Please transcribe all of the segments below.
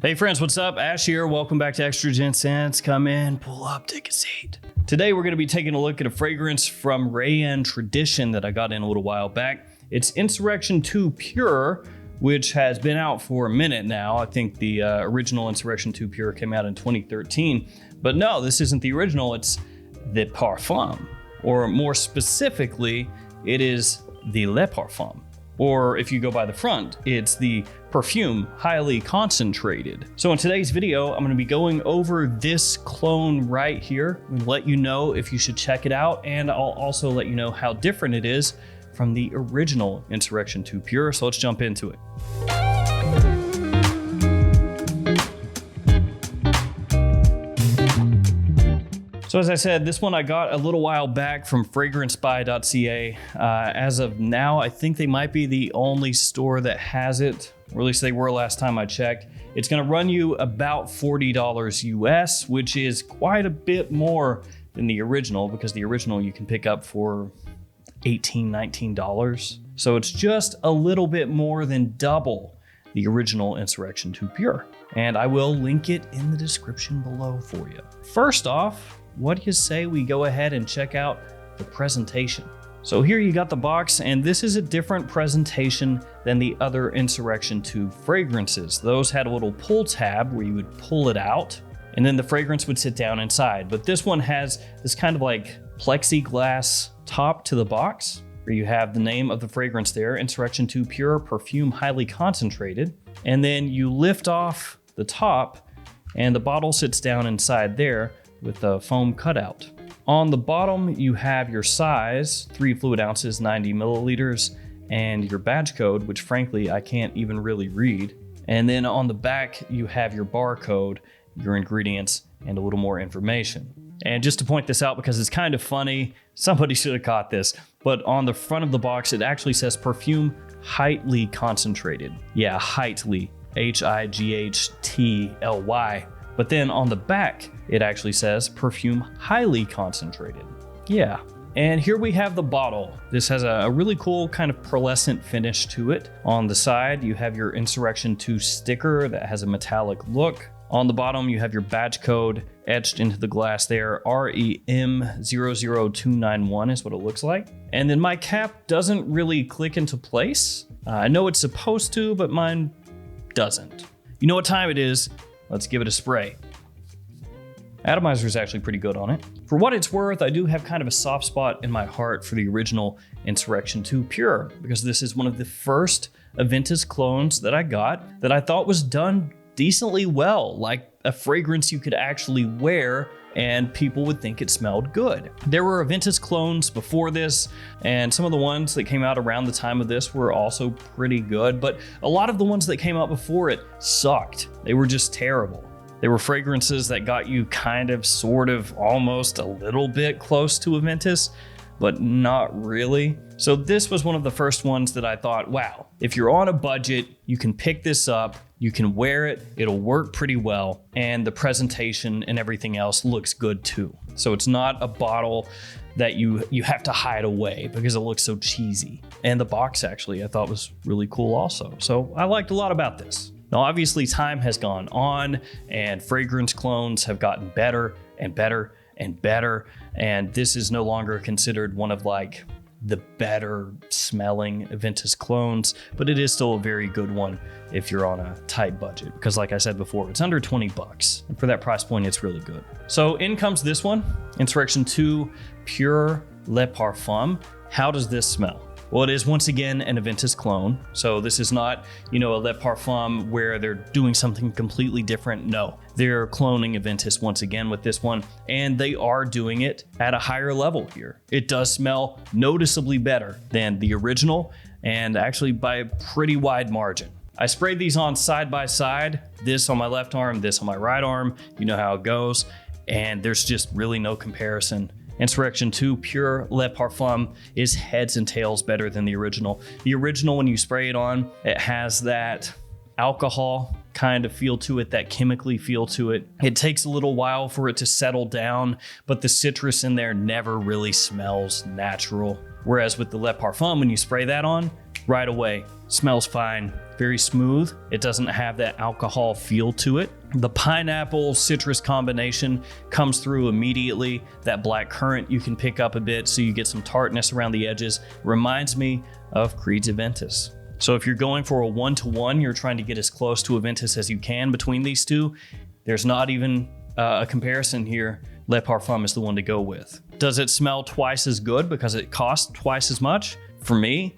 Hey friends, what's up? Ash here. Welcome back to Extra Gents. Come in, pull up, take a seat. Today we're going to be taking a look at a fragrance from Reyane Tradition that I got in a little while back. It's Insurrection 2 Pure, which has been out for a minute now. I think the original Insurrection 2 Pure came out in 2013. But no, this isn't the original, it's the Parfum. Or more specifically, it is the Le Parfum. Or if you go by the front, it's the Parfum Highly Concentrated. So in today's video, I'm going to be going over this clone right here and let you know if you should check it out. And I'll also let you know how different it is from the original Insurrection 2 Pure. So let's jump into it. So as I said, this one I got a little while back from fragrancebuy.ca. As of now, I think they might be the only store that has it, or at least they were last time I checked. It's gonna run you about $40 US, which is quite a bit more than the original, because the original you can pick up for $18, $19. So it's just a little bit more than double the original Insurrection 2 Pure. And I will link it in the description below for you. First off, what do you say we go ahead and check out the presentation? So here you got the box, and this is a different presentation than the other Insurrection 2 fragrances. Those had a little pull tab where you would pull it out, and then the fragrance would sit down inside. But this one has this kind of like plexiglass top to the box, where you have the name of the fragrance there, Insurrection 2 Pure Parfum Highly Concentrated. And then you lift off the top, and the bottle sits down inside there with a foam cutout. On the bottom, you have your size, 3 fluid ounces, 90 milliliters, and your badge code, which frankly, I can't even really read. And then on the back, you have your barcode, your ingredients, and a little more information. And just to point this out, because it's kind of funny, somebody should have caught this, but on the front of the box, it actually says Parfum Highly Concentrated. Yeah, Highly, H-I-G-H-T-L-Y. But then on the back, it actually says Parfum Highly Concentrated. Yeah. And here we have the bottle. This has a really cool kind of pearlescent finish to it. On the side, you have your Insurrection 2 sticker that has a metallic look. On the bottom, you have your badge code etched into the glass there. REM00291 is what it looks like. And then my cap doesn't really click into place. I know it's supposed to, but mine doesn't. You know what time it is? Let's give it a spray. Atomizer is actually pretty good on it. For what it's worth, I do have kind of a soft spot in my heart for the original Insurrection 2 Pure, because this is one of the first Aventus clones that I got that I thought was done decently well, like a fragrance you could actually wear and people would think it smelled good. There were Aventus clones before this, and some of the ones that came out around the time of this were also pretty good, but a lot of the ones that came out before it sucked. They were just terrible. They were fragrances that got you kind of, sort of, almost a little bit close to Aventus, but not really. So this was one of the first ones that I thought, wow, if you're on a budget, you can pick this up, you can wear it, it'll work pretty well, and the presentation and everything else looks good too. So it's not a bottle that you have to hide away because it looks so cheesy. And the box actually I thought was really cool also. So I liked a lot about this. Now obviously time has gone on and fragrance clones have gotten better and better and better, and this is no longer considered one of like the better smelling Aventus clones, but it is still a very good one if you're on a tight budget, because like I said before, it's under 20 bucks, and for that price point, it's really good. So in comes this one, Insurrection 2 Pure Le Parfum. How does this smell? Well, it is once again an Aventus clone. So this is not, a Le Parfum where they're doing something completely different. No, they're cloning Aventus once again with this one, and they are doing it at a higher level here. It does smell noticeably better than the original, and actually by a pretty wide margin. I sprayed these on side by side, this on my left arm, this on my right arm. You know how it goes, and there's just really no comparison. Insurrection 2 Pure Le Parfum is heads and tails better than the original. The original, when you spray it on, it has that alcohol kind of feel to it, that chemically feel to it. It takes a little while for it to settle down, but the citrus in there never really smells natural. Whereas with the Le Parfum, when you spray that on, right away. Smells fine, very smooth. It doesn't have that alcohol feel to it. The pineapple citrus combination comes through immediately. That black currant you can pick up a bit so you get some tartness around the edges. Reminds me of Creed's Aventus. So if you're going for a 1-to-1, you're trying to get as close to Aventus as you can between these two. There's not even a comparison here. Le Parfum is the one to go with. Does it smell twice as good because it costs twice as much? For me,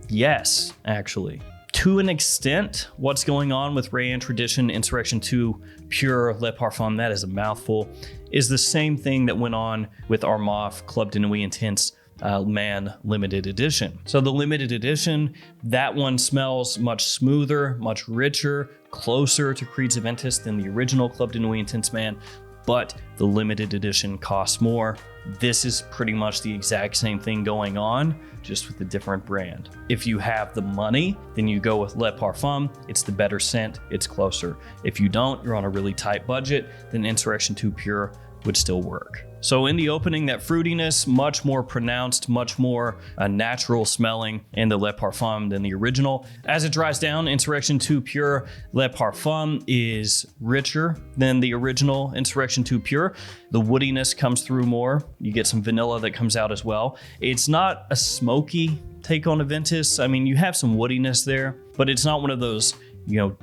yes, actually. To an extent, what's going on with Reyane Tradition Insurrection 2 Pure Le Parfum, that is a mouthful, is the same thing that went on with Armaf Club de Nuit Intense Man limited edition. So the limited edition, that one smells much smoother, much richer, closer to Creed's Aventus than the original Club de Nuit Intense Man, but the limited edition costs more. This is pretty much the exact same thing going on, just with a different brand. If you have the money, then you go with Le Parfum. It's the better scent, it's closer. If you don't, you're on a really tight budget, then Insurrection 2 Pure would still work. So in the opening, that fruitiness, much more pronounced, much more natural smelling in the Le Parfum than the original. As it dries down, Insurrection 2 Pure Le Parfum is richer than the original Insurrection 2 Pure. The woodiness comes through more. You get some vanilla that comes out as well. It's not a smoky take on Aventus. I mean, you have some woodiness there, but it's not one of those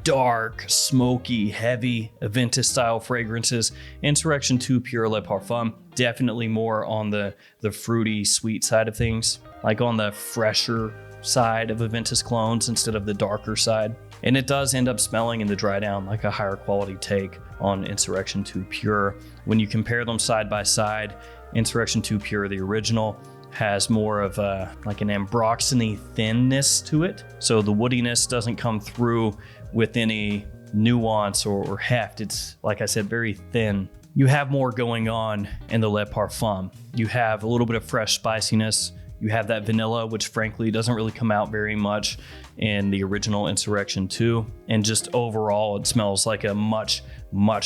dark, smoky, heavy Aventus style fragrances. Insurrection 2 Pure Le Parfum, definitely more on the fruity, sweet side of things, like on the fresher side of Aventus clones instead of the darker side. And it does end up smelling in the dry down like a higher quality take on Insurrection 2 Pure. When you compare them side by side, Insurrection 2 Pure, the original, has more of like an ambroxany thinness to it. So the woodiness doesn't come through with any nuance or heft. It's, like I said, very thin. You have more going on in the Le Parfum. You have a little bit of fresh spiciness. You have that vanilla, which frankly doesn't really come out very much in the original Insurrection 2. And just overall, it smells like a much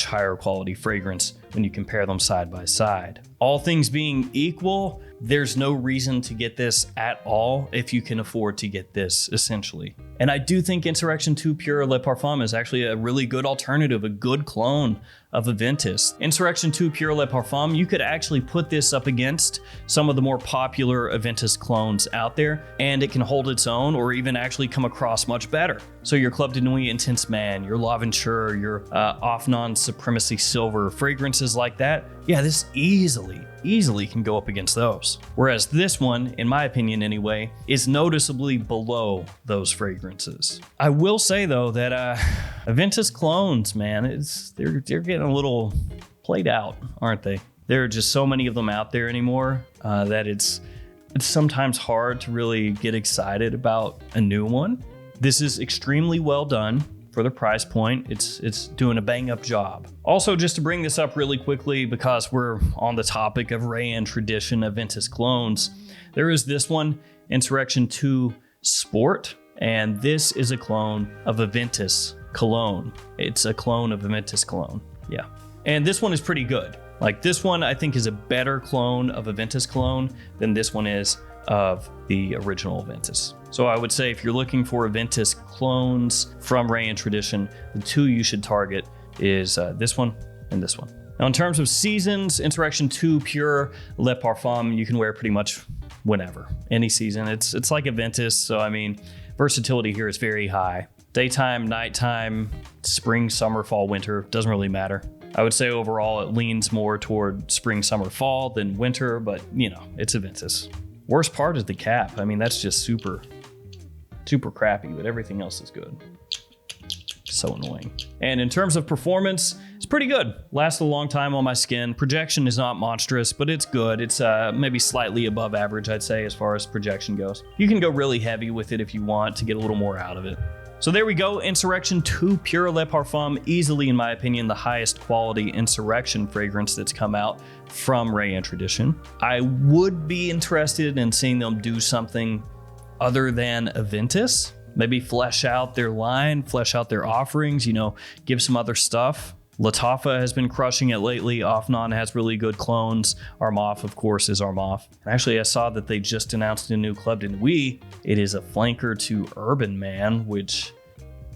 higher quality fragrance when you compare them side by side. All things being equal, there's no reason to get this at all if you can afford to get this, essentially. And I do think Insurrection 2 Pure Le Parfum is actually a really good alternative, a good clone of Aventus. Insurrection 2 Pure Le Parfum, you could actually put this up against some of the more popular Aventus clones out there, and it can hold its own or even actually come across much better. So your Club de Nuit Intense Man, your L'Aventure, your Offnon Supremacy Silver, fragrances like that, yeah, this easily can go up against those. Whereas this one, in my opinion anyway, is noticeably below those fragrances. I will say though that Aventus clones, man, they're getting a little played out, aren't they? There are just so many of them out there anymore that it's sometimes hard to really get excited about a new one. This is extremely well done. For the price point, it's doing a bang up job. Also, just to bring this up really quickly, because we're on the topic of Reyane Tradition Aventus clones, there is this one, Insurrection 2 Sport, and this is a clone of Aventus Cologne. It's a clone of Aventus Cologne, yeah. And this one is pretty good. Like, this one I think is a better clone of Aventus Cologne than this one is of the original Aventus. So I would say if you're looking for Aventus clones from Reyane Tradition, the two you should target is this one and this one. Now in terms of seasons, Insurrection 2 Pure Le Parfum, you can wear pretty much whenever, any season. It's like Aventus, so I mean, versatility here is very high. Daytime, nighttime, spring, summer, fall, winter, doesn't really matter. I would say overall it leans more toward spring, summer, fall than winter, but it's Aventus. Worst part is the cap. I mean, that's just super crappy, but everything else is good. So annoying. And in terms of performance, it's pretty good. Lasts a long time on my skin. Projection is not monstrous, but it's good. It's maybe slightly above average, I'd say, as far as projection goes. You can go really heavy with it if you want to get a little more out of it. So there we go, Insurrection 2 Pure Le Parfum, easily, in my opinion, the highest quality Insurrection fragrance that's come out from Reyane Tradition. I would be interested in seeing them do something other than Aventus, maybe flesh out their line, flesh out their offerings, give some other stuff Lattafa has been crushing it lately. Offnon has really good clones. Armoff, of course, is Armoff. And actually, I saw that they just announced a new club, didn't we? It is a flanker to Urban Man, which,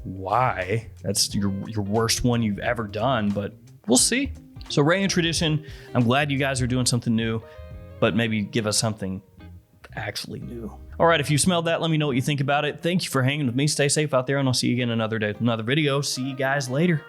why? That's your worst one you've ever done, but we'll see. So Reyane Tradition, I'm glad you guys are doing something new, but maybe give us something actually new. All right, if you smelled that, let me know what you think about it. Thank you for hanging with me. Stay safe out there, and I'll see you again another day with another video. See you guys later.